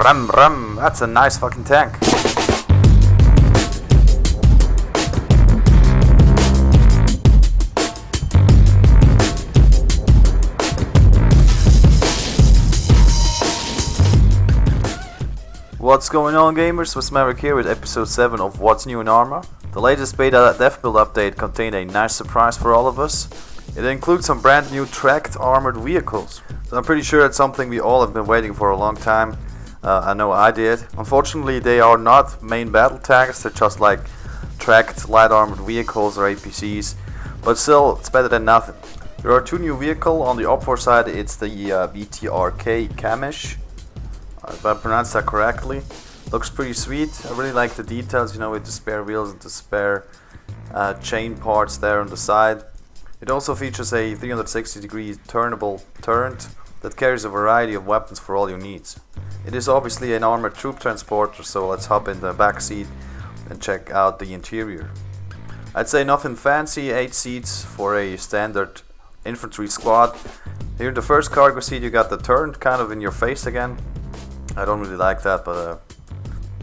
Rum rum, that's a nice fucking tank. What's going on, gamers? Was Maverick here with episode 7 of What's New in ARMA. The latest beta dev build update contained a nice surprise for all of us. It includes some brand new tracked armored vehicles. So I'm pretty sure it's something we all have been waiting for a long time. I know I did. Unfortunately, they are not main battle tanks, they're just like tracked light armored vehicles or APCs. But still, it's better than nothing. There are two new vehicles. On the OPFOR side, it's the BTR-K Kamysh. If I pronounced that correctly. Looks pretty sweet. I really like the details, you know, with the spare wheels and the spare chain parts there on the side. It also features a 360-degree turnable turret that carries a variety of weapons for all your needs. It is obviously an armored troop transporter, so let's hop in the back seat and check out the interior. I'd say nothing fancy, 8 seats for a standard infantry squad. Here in the first cargo seat you got the turret kind of in your face again. I don't really like that, but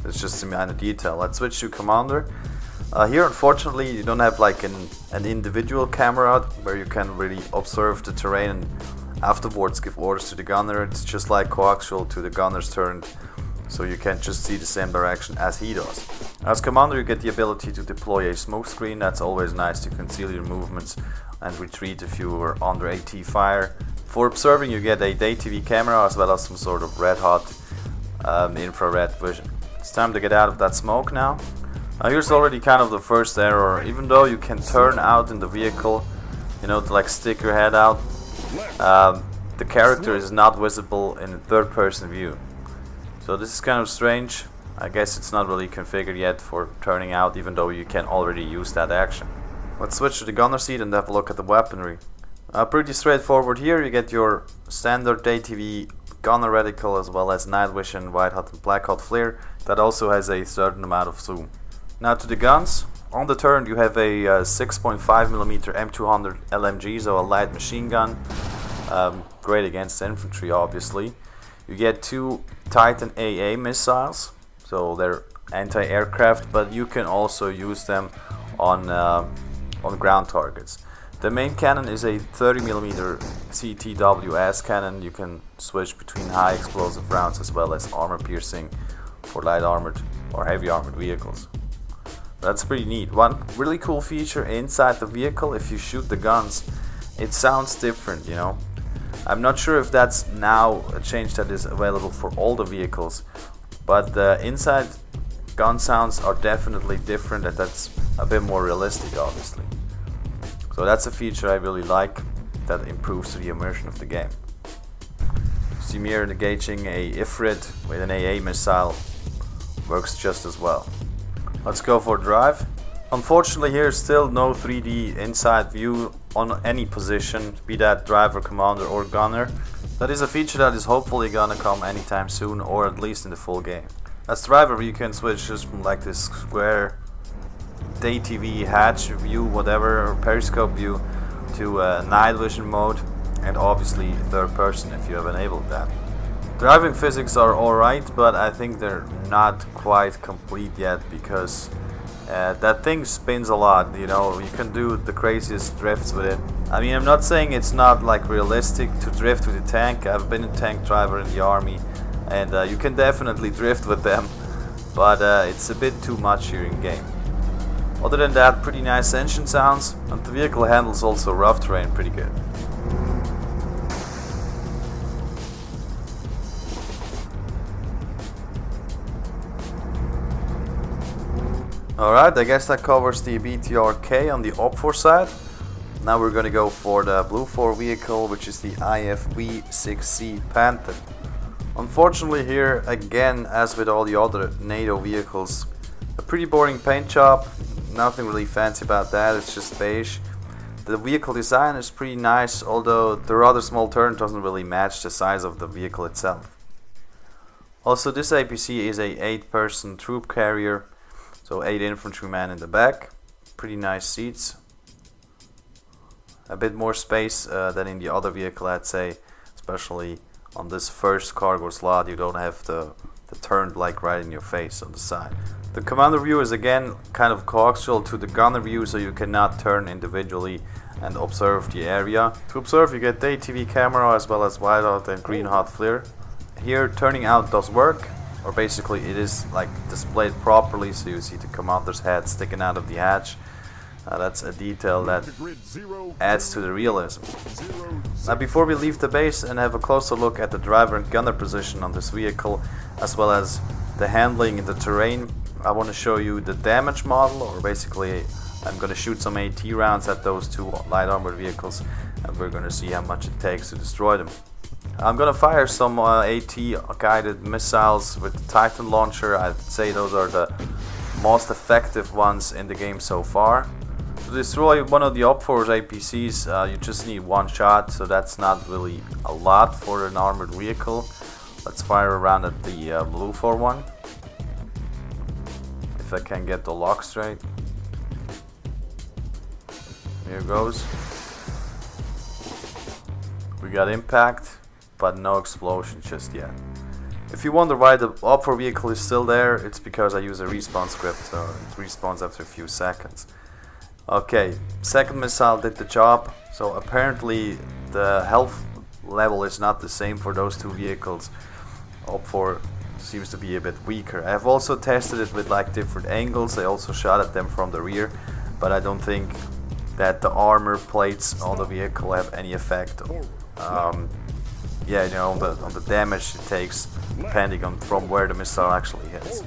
it's just a minor detail. Let's switch to commander. Here, unfortunately, you don't have like an individual camera where you can really observe the terrain and afterwards give orders to the gunner. It's just like coaxial to the gunner's turn, so you can't just see the same direction as he does. As commander, you get the ability to deploy a smoke screen. That's always nice to conceal your movements and retreat if you are under AT fire. For observing, you get a day TV camera as well as some sort of red hot infrared vision. It's time to get out of that smoke now. Here's already kind of the first error. Even though you can turn out in the vehicle, you know, to like stick your head out, the character is not visible in third person view. So this is kind of strange. I guess it's not really configured yet for turning out, even though you can already use that action. Let's switch to the gunner seat and have a look at the weaponry. Pretty straightforward here. You get your standard day TV gunner reticle as well as night vision, white hot and black hot flare that also has a certain amount of zoom. Now to the guns. On the turret you have a 6.5mm M200 LMG, so a light machine gun, great against infantry obviously. You get two Titan AA missiles, so they're anti-aircraft, but you can also use them on ground targets. The main cannon is a 30mm CTWS cannon. You can switch between high explosive rounds as well as armor piercing for light armored or heavy armored vehicles. That's pretty neat. One really cool feature inside the vehicle, if you shoot the guns, it sounds different, you know. I'm not sure if that's now a change that is available for all the vehicles, but the inside gun sounds are definitely different, and that's a bit more realistic obviously. So that's a feature I really like that improves the immersion of the game. See me here engaging a IFV with an AA missile works just as well. Let's go for drive. Unfortunately, here is still no 3D inside view on any position, be that driver, commander or gunner. That is a feature that is hopefully gonna come anytime soon, or at least in the full game. As driver you can switch just from like this square day TV hatch view, whatever, or periscope view, to night vision mode, and obviously third person if you have enabled that. Driving physics are alright, but I think they're not quite complete yet, because that thing spins a lot, you know. You can do the craziest drifts with it. I mean, I'm not saying it's not like realistic to drift with a tank. I've been a tank driver in the army, and you can definitely drift with them, but it's a bit too much here in game. Other than that, pretty nice engine sounds, and the vehicle handles also rough terrain pretty good. Alright, I guess that covers the BTR-K on the OPFOR side. Now we're gonna go for the BLUFOR vehicle, which is the IFV-6c Panther. Unfortunately here, again, as with all the other NATO vehicles, a pretty boring paint job. Nothing really fancy about that, it's just beige. The vehicle design is pretty nice, although the rather small turret doesn't really match the size of the vehicle itself. Also, this APC is a 8-person troop carrier, so 8 infantrymen in the back. Pretty nice seats. A bit more space than in the other vehicle, I'd say, especially on this first cargo slot. You don't have the that turned like right in your face on the side. The commander view is again kind of coaxial to the gunner view, so you cannot turn individually and observe the area. To observe, you get the ATV camera as well as wide out and green hot flare. Here turning out does work, or basically it is like displayed properly, so you see the commander's head sticking out of the hatch. That's a detail that adds to the realism. Now before we leave the base and have a closer look at the driver and gunner position on this vehicle, as well as the handling in the terrain, I want to show you the damage model, or basically I'm going to shoot some AT rounds at those two light armored vehicles, and we're going to see how much it takes to destroy them. I'm going to fire some AT guided missiles with the Titan launcher. I'd say those are the most effective ones in the game so far. To destroy one of the OPFOR's APCs, you just need one shot, so that's not really a lot for an armored vehicle. Let's fire around at the blue for one. If I can get the lock straight. Here goes. We got impact, but no explosion just yet. If you wonder why the OPFOR vehicle is still there, it's because I use a respawn script, so it respawns after a few seconds. Okay, second missile did the job, so apparently the health level is not the same for those two vehicles. OPFOR seems to be a bit weaker. I've also tested it with like different angles. I also shot at them from the rear, but I don't think that the armor plates on the vehicle have any effect. Yeah, you know, on the damage it takes depending on from where the missile actually hits.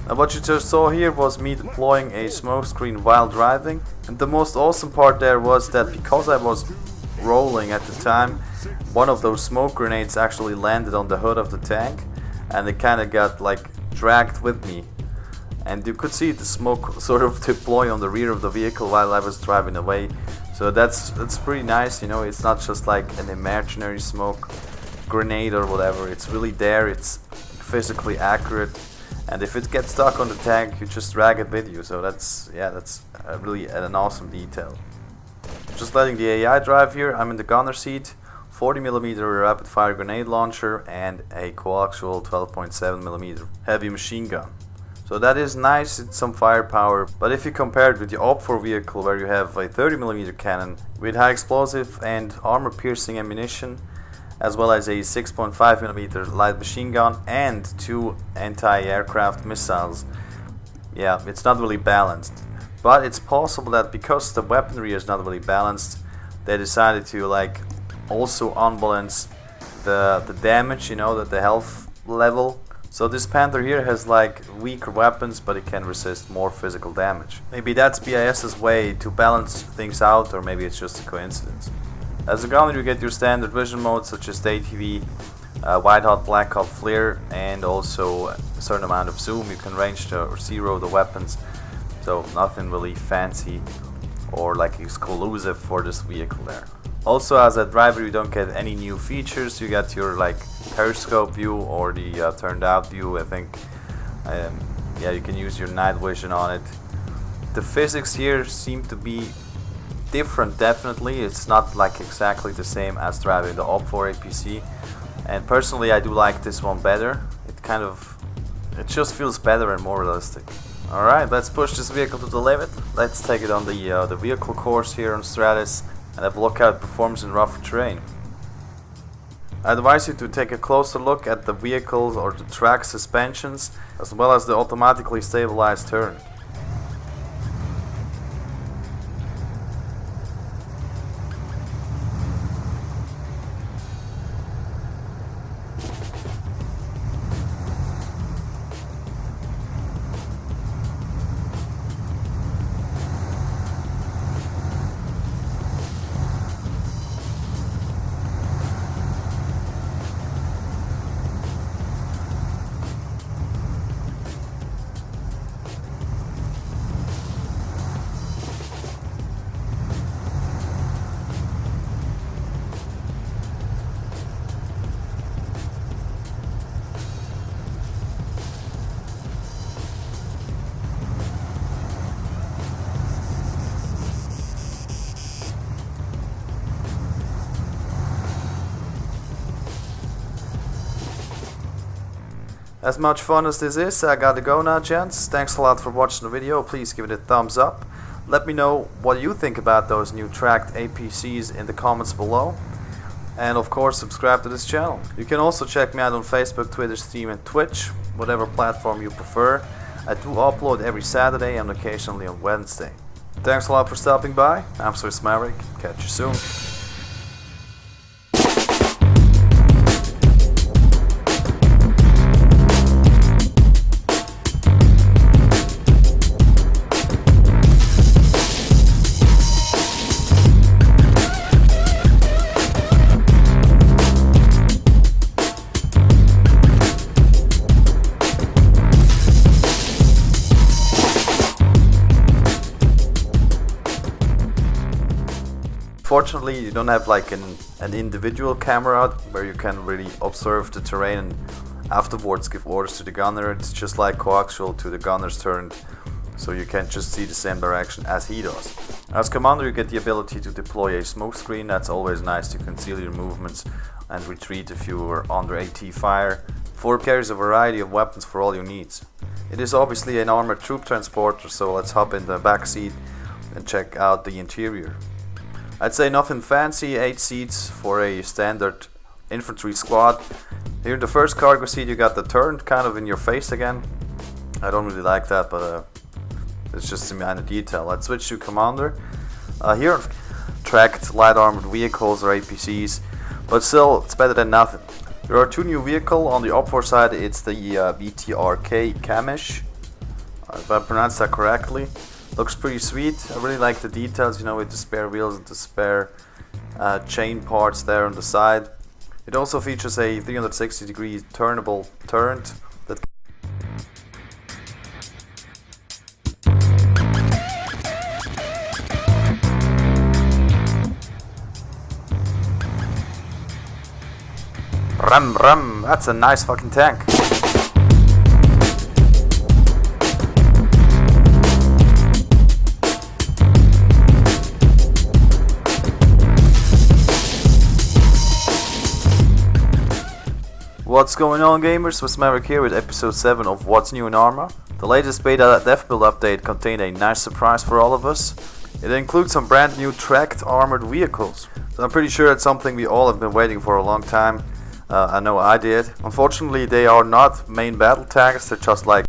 Now what you just saw here was me deploying a smoke screen while driving, and the most awesome part there was that because I was rolling at the time, one of those smoke grenades actually landed on the hood of the tank, and it kind of got like dragged with me, and you could see the smoke sort of deploy on the rear of the vehicle while I was driving away. So that's pretty nice, you know. It's not just like an imaginary smoke grenade or whatever. It's really there, it's physically accurate, and if it gets stuck on the tank, you just drag it with you. So that's really an awesome detail. Just letting the AI drive here. I'm in the gunner seat. 40mm rapid fire grenade launcher and a coaxial 12.7mm heavy machine gun. So that is nice, it's some firepower, but if you compare it with the OPFOR vehicle where you have a 30mm cannon with high explosive and armor piercing ammunition, as well as a 6.5mm light machine gun and two anti-aircraft missiles, yeah, it's not really balanced. But it's possible that because the weaponry is not really balanced, they decided to like also unbalance the damage, you know, the health level. So this Panther here has like weaker weapons, but it can resist more physical damage. Maybe that's BIS's way to balance things out, or maybe it's just a coincidence. As a gunner you get your standard vision modes such as the ATV, white hot, black hot flare, and also a certain amount of zoom. You can range or zero the weapons, so nothing really fancy or like exclusive for this vehicle there. Also, as a driver, you don't get any new features. You get your like periscope view or the turned out view. I think, yeah, you can use your night vision on it. The physics here seem to be different. Definitely, it's not like exactly the same as driving the OPFOR APC. And personally, I do like this one better. It just feels better and more realistic. All right, let's push this vehicle to the limit. Let's take it on the vehicle course here on Stratus and have a look at performance in rougher terrain. I advise you to take a closer look at the vehicles or the track suspensions, as well as the automatically stabilized turn. As much fun as this is, I gotta go now, gents. Thanks a lot for watching the video. Please give it a thumbs up. Let me know what you think about those new tracked APCs in the comments below. And of course, subscribe to this channel. You can also check me out on Facebook, Twitter, Steam and Twitch, whatever platform you prefer. I do upload every Saturday and occasionally on Wednesday. Thanks a lot for stopping by. I'm Swiss Maverick. Catch you soon. Fortunately, you don't have like an individual camera where you can really observe the terrain and afterwards give orders to the gunner. It's just like coaxial to the gunner's turn, so you can just see the same direction as he does. As commander, you get the ability to deploy a smoke screen. That's always nice to conceal your movements and retreat if you are under AT fire. It carries a variety of weapons for all your needs. It is obviously an armored troop transporter, so let's hop in the back seat and check out the interior. I'd say nothing fancy, 8 seats for a standard infantry squad. Here in the first cargo seat you got the turret kind of in your face again. I don't really like that, but it's just a minor detail. Let's switch to commander. Here tracked light armored vehicles or APCs, but still it's better than nothing. There are two new vehicles on the OPFOR side. It's the BTR-K Kamysh, if I pronounced that correctly. Looks pretty sweet. I really like the details, you know, with the spare wheels and the spare chain parts there on the side. It also features a 360-degree turnable turret that Rum, that's a nice fucking tank. What's going on, gamers? Swiss Maverick here with episode 7 of What's New in ARMA. The latest beta dev build update contained a nice surprise for all of us. It includes some brand new tracked armored vehicles. So I'm pretty sure it's something we all have been waiting for a long time. I know I did. Unfortunately, they are not main battle tanks, they're just like